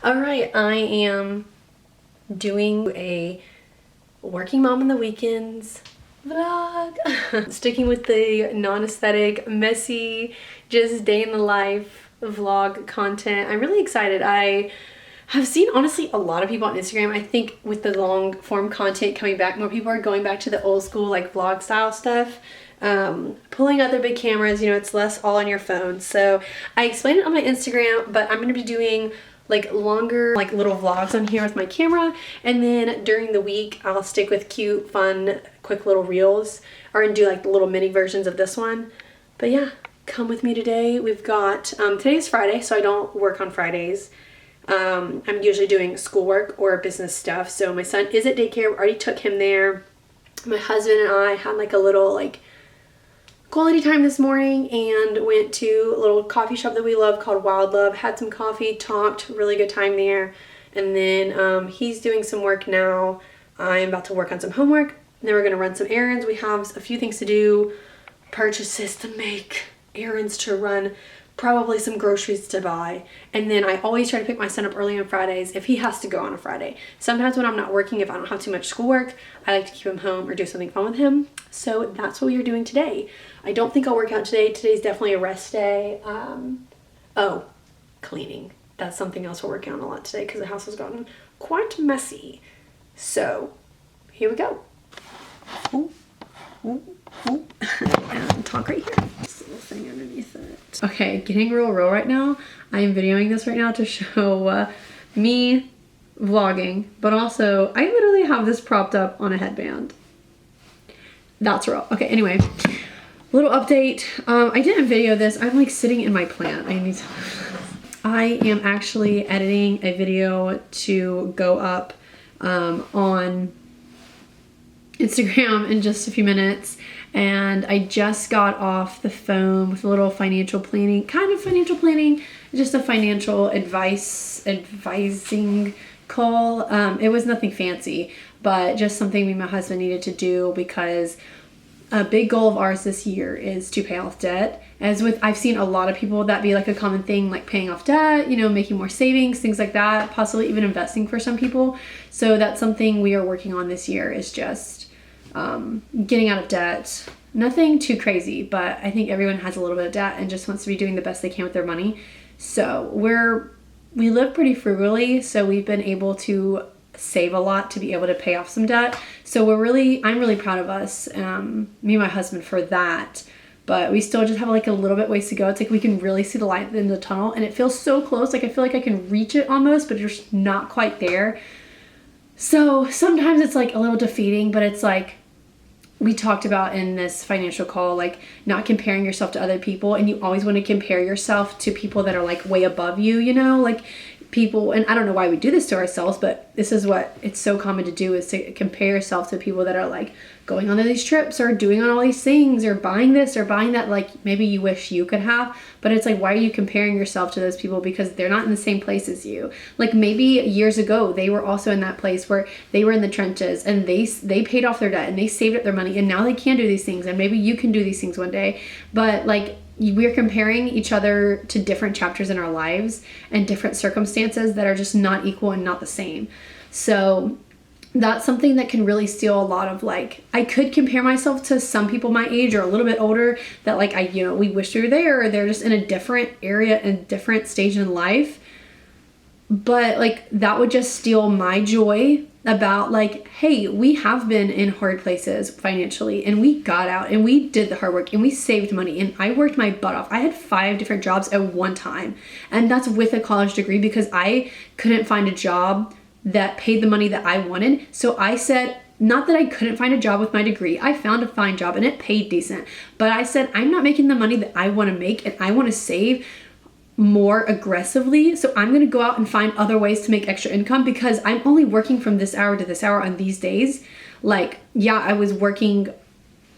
All right, I am doing a working mom on the weekends vlog. Sticking with the non-aesthetic, messy, just day in the life vlog content. I'm really excited. I have seen, honestly, a lot of people on Instagram. I think with the long form content coming back, more people are going back to the old school like vlog style stuff. Pulling out their big cameras, you know, it's less all on your phone. So I explained it on my Instagram, but I'm going to be doing like longer, like little vlogs on here with my camera. And then during the week, I'll stick with cute, fun, quick little reels, or and do like the little mini versions of this one. But yeah, come with me today. We've got, today's Friday, so I don't work on Fridays. I'm usually doing schoolwork or business stuff. So my son is at daycare. We already took him there. My husband and I had like a little like quality time this morning and went to a little coffee shop that we love called Wild Love. Had some coffee, talked, really good time there. And then he's doing some work now. I'm about to work on some homework. And then we're gonna run some errands. We have a few things to do, purchases to make, errands to run, probably some groceries to buy. And then I always try to pick my son up early on Fridays if he has to go on a Friday. Sometimes when I'm not working, if I don't have too much schoolwork, I like to keep him home or do something fun with him. So that's what we are doing today. I don't think I'll work out today. Today's definitely a rest day. Oh, cleaning. That's something else we're working on a lot today because the house has gotten quite messy. So here we go. Ooh, ooh, ooh. And talk right here. This little thing underneath it. Okay, getting real right now. I am videoing this right now to show me vlogging, but also I literally have this propped up on a headband. That's real. Okay, anyway, little update. I didn't video this. I'm like sitting in my plant. I am actually editing a video to go up on Instagram in just a few minutes. And I just got off the phone with a little financial planning, just a financial advising call. It was nothing fancy, but just something me and my husband needed to do because a big goal of ours this year is to pay off debt. I've seen a lot of people that be like a common thing, like paying off debt, you know, making more savings, things like that, possibly even investing for some people. So that's something we are working on this year, is just getting out of debt. Nothing too crazy, but I think everyone has a little bit of debt and just wants to be doing the best they can with their money. So we live pretty frugally, so we've been able to save a lot to be able to pay off some debt. So I'm really proud of us, me and my husband, for that. But we still just have like a little bit ways to go. It's like we can really see the light in the tunnel and it feels so close. Like I feel like I can reach it almost, but it's not quite there. So sometimes it's like a little defeating, but it's like we talked about in this financial call, like not comparing yourself to other people. And you always want to compare yourself to people that are like way above you, you know, like people. And I don't know why we do this to ourselves, but this is what it's so common to do, is to compare yourself to people that are like going on these trips or doing all these things or buying this or buying that, like maybe you wish you could have. But it's like, why are you comparing yourself to those people? Because they're not in the same place as you. Like maybe years ago they were also in that place where they were in the trenches and they paid off their debt and they saved up their money and now they can do these things, and maybe you can do these things one day. But like, we're comparing each other to different chapters in our lives and different circumstances that are just not equal and not the same. So that's something that can really steal a lot of, like, I could compare myself to some people my age or a little bit older that like we wish we were there, or they're just in a different area and different stage in life. But like that would just steal my joy about like, hey, we have been in hard places financially and we got out and we did the hard work and we saved money and I worked my butt off. I had 5 different jobs at one time, and that's with a college degree because I couldn't find a job that paid the money that I wanted. So I said, not that I couldn't find a job with my degree, I found a fine job and it paid decent, but I said, I'm not making the money that I want to make and I want to save more aggressively. So I'm going to go out and find other ways to make extra income because I'm only working from this hour to this hour on these days. Like, yeah, I was working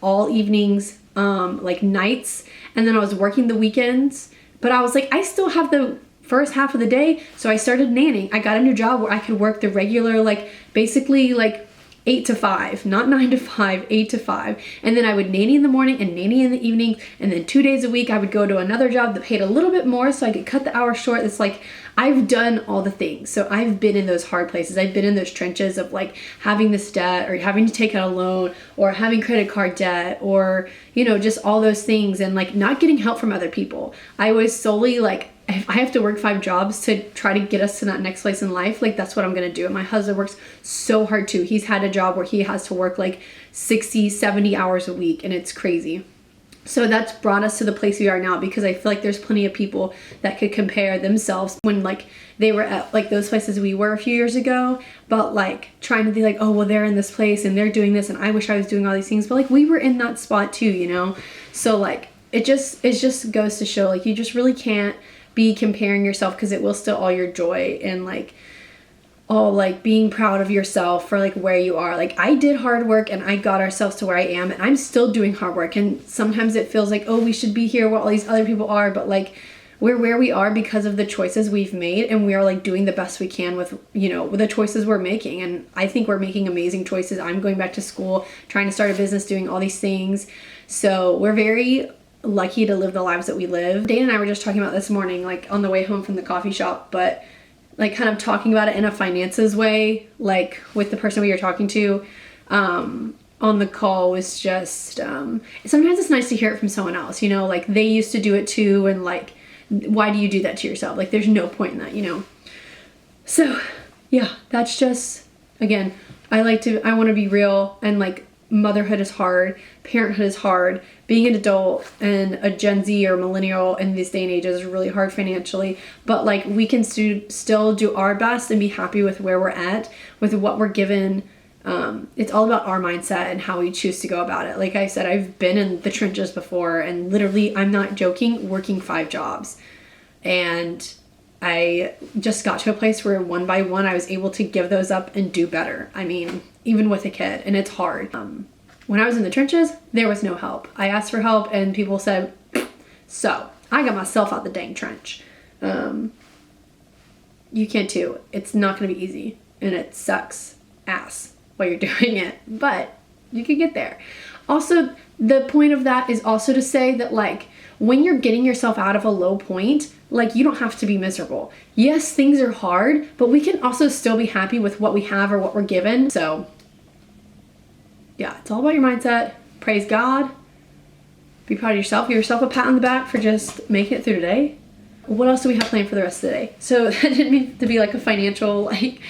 all evenings, like nights, and then I was working the weekends, but I was like, I still have the first half of the day. So I started nannying. I got a new job where I could work the regular, like basically like 8 to 5, not 9 to 5, 8 to 5. And then I would nanny in the morning and nanny in the evening. And then 2 days a week, I would go to another job that paid a little bit more so I could cut the hours short. It's like, I've done all the things. So I've been in those hard places. I've been in those trenches of like having this debt or having to take out a loan or having credit card debt or, you know, just all those things and like not getting help from other people. I was solely like, if I have to work 5 jobs to try to get us to that next place in life, like that's what I'm going to do. And my husband works so hard too. He's had a job where he has to work like 60, 70 hours a week and it's crazy. So that's brought us to the place we are now because I feel like there's plenty of people that could compare themselves when like they were at like those places we were a few years ago, but like trying to be like, oh, well, they're in this place and they're doing this and I wish I was doing all these things. But like we were in that spot too, you know? So like it just goes to show like you just really can't be comparing yourself because it will steal all your joy and like all like being proud of yourself for like where you are. Like I did hard work and I got ourselves to where I am and I'm still doing hard work and sometimes it feels like, oh, we should be here where all these other people are, but like we're where we are because of the choices we've made and we are like doing the best we can with, you know, with the choices we're making. And I think we're making amazing choices. I'm going back to school, trying to start a business, doing all these things. So we're very lucky to live the lives that we live. Dana and I were just talking about this morning, like on the way home from the coffee shop, but like kind of talking about it in a finances way, like with the person we were talking to on the call was just, sometimes it's nice to hear it from someone else, you know, like they used to do it too. And like, why do you do that to yourself? Like there's no point in that, you know? So yeah, that's just, again, I want to be real and like motherhood is hard, parenthood is hard, being an adult and a Gen Z or millennial in this day and age is really hard financially, but like we can still do our best and be happy with where we're at, with what we're given. It's all about our mindset and how we choose to go about it. Like I said, I've been in the trenches before and literally, I'm not joking, working 5 jobs. And I just got to a place where one by one I was able to give those up and do better. I mean, even with a kid, and it's hard. When I was in the trenches, there was no help. I asked for help and people said, so I got myself out the dang trench. You can too. It's not gonna be easy and it sucks ass while you're doing it, but you can get there. Also, the point of that is also to say that like when you're getting yourself out of a low point, like you don't have to be miserable. Yes, things are hard, but we can also still be happy with what we have or what we're given. So yeah, it's all about your mindset. Praise God. Be proud of yourself. Give yourself a pat on the back for just making it through today. What else do we have planned for the rest of the day? So that didn't mean to be like a financial like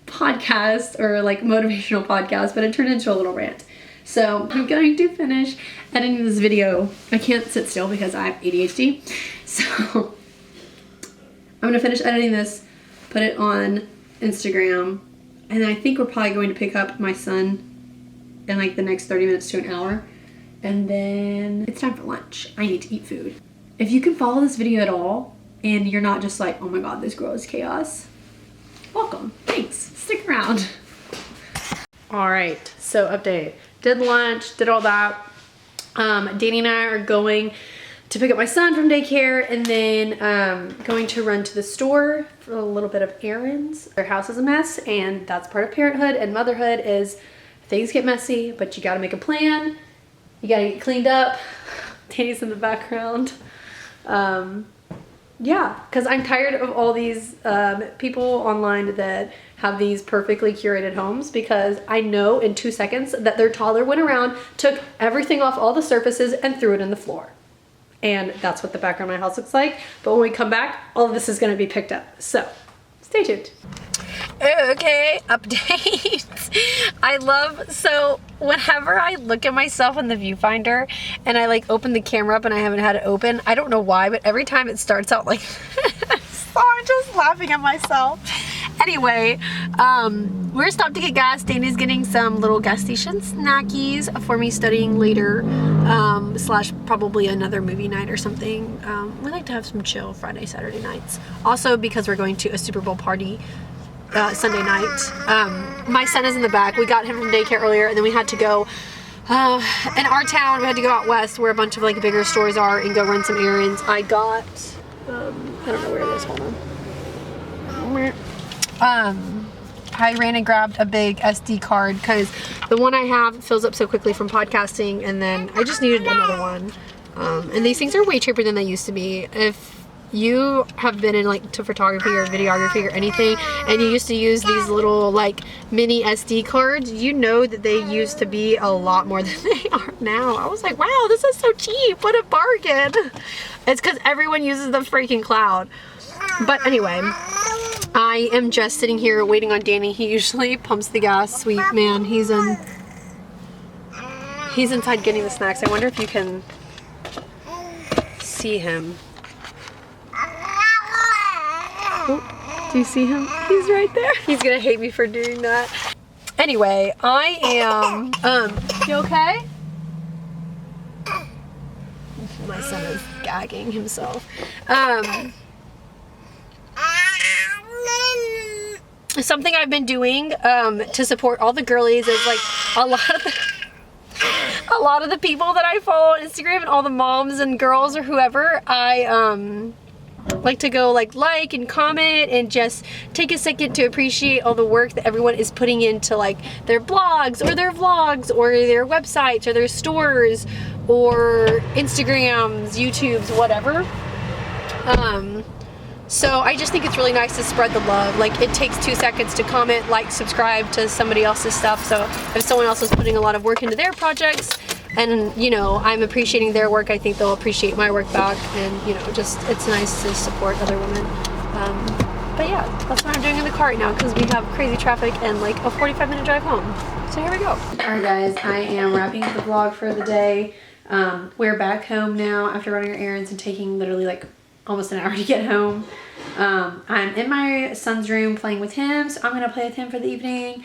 podcast or like motivational podcast, but it turned into a little rant. So I'm going to finish editing this video. I can't sit still because I have ADHD. So I'm gonna finish editing this, put it on Instagram, and I think we're probably going to pick up my son in like the next 30 minutes to an hour. And then it's time for lunch. I need to eat food. If you can follow this video at all and you're not just like, oh my God, this girl is chaos, welcome, thanks, stick around. All right, so update. Did lunch, did all that. Danny and I are going to pick up my son from daycare and then going to run to the store for a little bit of errands. Their house is a mess and that's part of parenthood, and motherhood is things get messy, but you gotta make a plan. You gotta get cleaned up. Danny's in the background. Yeah, because I'm tired of all these people online that have these perfectly curated homes, because I know in 2 seconds that their toddler went around, took everything off all the surfaces and threw it in the floor. And that's what the background of my house looks like. But when we come back, all of this is gonna be picked up. So stay tuned. Okay, update. So whenever I look at myself in the viewfinder and I like open the camera up and I haven't had it open, I don't know why, but every time it starts out like so I'm just laughing at myself. Anyway, we're stopped to get gas. Dana's getting some little gas station snackies for me studying later, slash probably another movie night or something. We like to have some chill Friday, Saturday nights. Also because we're going to a Super Bowl party Sunday night. My son is in the back. We got him from daycare earlier and then we had to go in our town. We had to go out west where a bunch of like bigger stores are and go run some errands. I got, I don't know where it is, hold on. I I ran and grabbed a big SD card because the one I have fills up so quickly from podcasting, and then I just needed another one. And these things are way cheaper than they used to be. If you have been in like to photography or videography or anything, and you used to use these little like mini SD cards, you know that they used to be a lot more than they are now. I was like, wow, this is so cheap, what a bargain. It's because everyone uses the freaking cloud. But anyway, I am just sitting here waiting on Danny. He usually pumps the gas. Sweet man, he's inside getting the snacks. I wonder if you can see him. Oh, do you see him? He's right there. He's gonna hate me for doing that. Anyway, I am, you okay? My son is gagging himself. Something I've been doing to support all the girlies is like a lot of the people that I follow on Instagram and all the moms and girls or whoever, I like to go like and comment and just take a second to appreciate all the work that everyone is putting into like their blogs or their vlogs or their websites or their stores or Instagrams, YouTubes, whatever. So I just think it's really nice to spread the love. Like, it takes 2 seconds to comment, like, subscribe to somebody else's stuff. So if someone else is putting a lot of work into their projects and, you know, I'm appreciating their work, I think they'll appreciate my work back. And, you know, just, it's nice to support other women. But yeah, that's what I'm doing in the car right now because we have crazy traffic and like a 45-minute drive home. So here we go. Alright guys, I am wrapping up the vlog for the day. We're back home now after running our errands and taking literally like almost an hour to get home. I'm in my son's room playing with him, so I'm gonna play with him for the evening,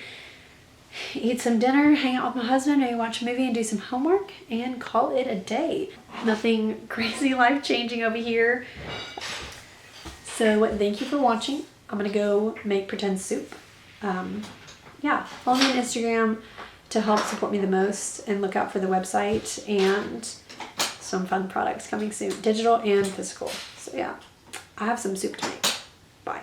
eat some dinner, hang out with my husband, maybe watch a movie and do some homework, and call it a day. Nothing crazy life-changing over here. So thank you for watching. I'm gonna go make pretend soup. Yeah, follow me on Instagram to help support me the most, and look out for the website and some fun products coming soon, digital and physical. So yeah, I have some soup to make. Bye.